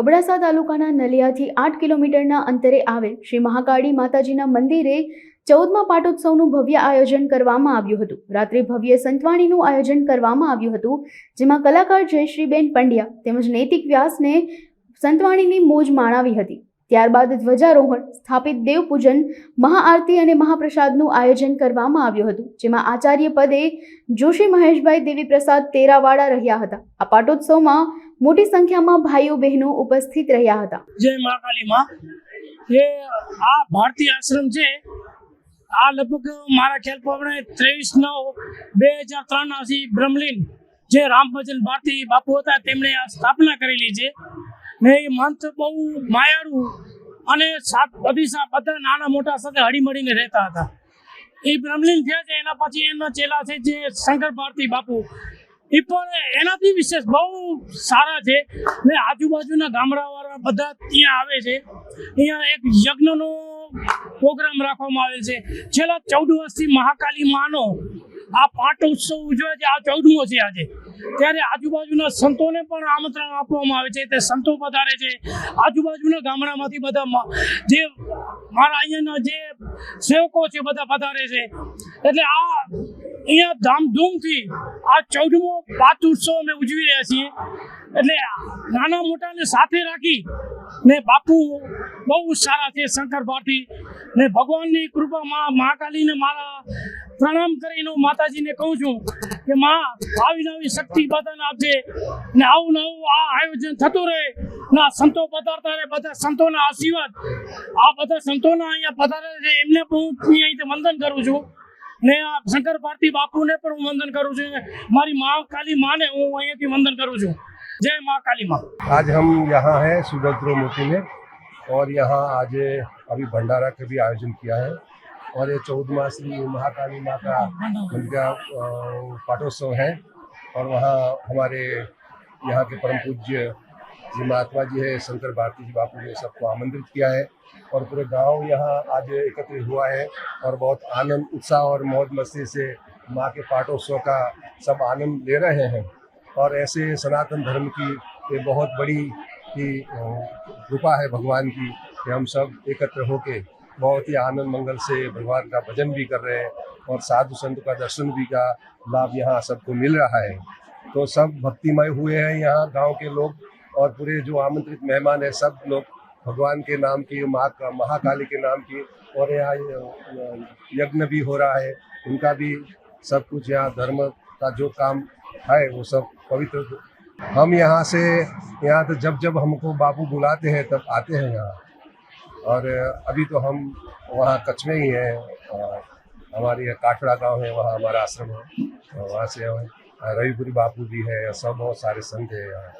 અબડાસા તાલુકાના નલિયાથી 8 કિલોમીટરના અંતરે આવેલ શ્રી મહાકાળી માતાજીના મંદિરે 14મા પાટોત્સવનું ભવ્ય આયોજન કરવામાં આવ્યું હતું। રાત્રે ભવ્ય સંતવાણીનું આયોજન કરવામાં આવ્યું હતું, જેમાં કલાકાર જયશ્રીબેન પંડ્યા તેમજ નૈતિક વ્યાસને સંતવાણીની મોજ માણાવી હતી। ત્યારબાદ ધ્વજારોહણ, સ્થાપિત દેવપૂજન, મહાઆરતી અને મહાપ્રસાદનું આયોજન કરવામાં આવ્યું હતું, જેમાં આચાર્ય પદે જોશી મહેશભાઈ દેવીપ્રસાદ તેરાવાડા રહ્યા હતા। આ પાટોત્સવમાં મોટી સંખ્યામાં ભાઈઓ બહેનો ઉપસ્થિત રહ્યા હતા। जय माँ काली माँ। ये आ भारतीय आश्रम છે। આ લગભગ મારા ખ્યાલ પ્રમાણે 23/9/2003 બ્રહ્મલીન જે રામભજન ભારતી બાપુ હતા તેમણે આ સ્થાપના કરેલી છે ને એ મંત બહુ માયાળુ અને બધા નાના મોટા સાથે હળીમળીને રહેતા હતા। એ બ્રહ્મલીન થયા છે, એના પછી એમના ચેલા છે જે શંકર ભારતી બાપુ, એ પણ એનાથી વિશેષ બહુ સારા છે ને આજુબાજુના ગામડાવાળા બધા ત્યાં આવે છે। અહીંયા એક યજ્ઞનો પ્રોગ્રામ રાખવામાં આવેલ છે। છેલ્લા 14 વર્ષથી મહાકાલી માનો આ પાટોત્સવ ઉજવે છે। આ 14મો છે આજે। ત્યારે આજુબાજુના સંતોને પણ આમંત્રણ આપવામાં આવે છે, તે સંતો પધારે છે। આજુબાજુના ગામડામાંથી બધા જે મારા અહીંયાના જે સેવકો છે બધા પધારે છે। એટલે આ અહીંયા ધામધૂમથી આ 14મો પાટોત્સવ અમે ઉજવી રહ્યા છીએ। એટલે નાના મોટાને સાથે રાખી ને બાપુ બહુ સારા છે શંકર ભારતી ને ભગવાનની કૃપા મહાકાલીને મારા પ્રણામ કરીને માતાજીને કહું છું કે માં આવી નવી શક્તિ બધાને આપજે ને આવું નવું આ આયોજન થતું રહે ને આ સંતો પધારતા રહે, બધા સંતોના આશીર્વાદ આ બધા સંતોના અહીંયા પધારે છે એમને પણ હું અહીંથી વંદન કરું છું ને આ શંકર ભારતી બાપુને પણ હું વંદન કરું છું। મારી મા કાલી માને હું અહીંયાથી વંદન કરું છું। जय माँ काली माँ। आज हम यहाँ हैं सुभद्रा मूर्ति में और यहाँ आज अभी भंडारा का भी आयोजन किया है और ये 14वां श्री महाकाली माँ का मंदिर का पाटोत्सव है और वहाँ हमारे यहाँ के परम पूज्य जी महात्मा जी है शंकर भारती जी बापू ने सबको आमंत्रित किया है और पूरे गांव यहाँ आज एकत्रित हुआ है और बहुत आनंद उत्साह और मौज मस्ती से माँ के पाटोत्सव का सब आनंद ले रहे हैं। और ऐसे सनातन धर्म की ये बहुत बड़ी कृपा है भगवान की कि हम सब एकत्र होके बहुत ही आनंद मंगल से भगवान का भजन भी कर रहे हैं और साधु संत का दर्शन भी का लाभ यहाँ सबको मिल रहा है। तो सब भक्तिमय हुए हैं यहाँ गांव के लोग और पूरे जो आमंत्रित मेहमान है सब लोग भगवान के नाम की महाकाली के नाम की और यहाँ यज्ञ भी हो रहा है, उनका भी सब कुछ यहाँ धर्म का जो काम है वो सब पवित्र। हम यहाँ तो जब हमको बापू बुलाते हैं तब आते हैं यहाँ और अभी तो हम वहाँ कच्छ में ही हैं। हमारी काठड़ा गांव है, वहाँ हमारा आश्रम है, वहाँ से रविपुरी बापू भी है, सब बहुत सारे संत हैं यहाँ।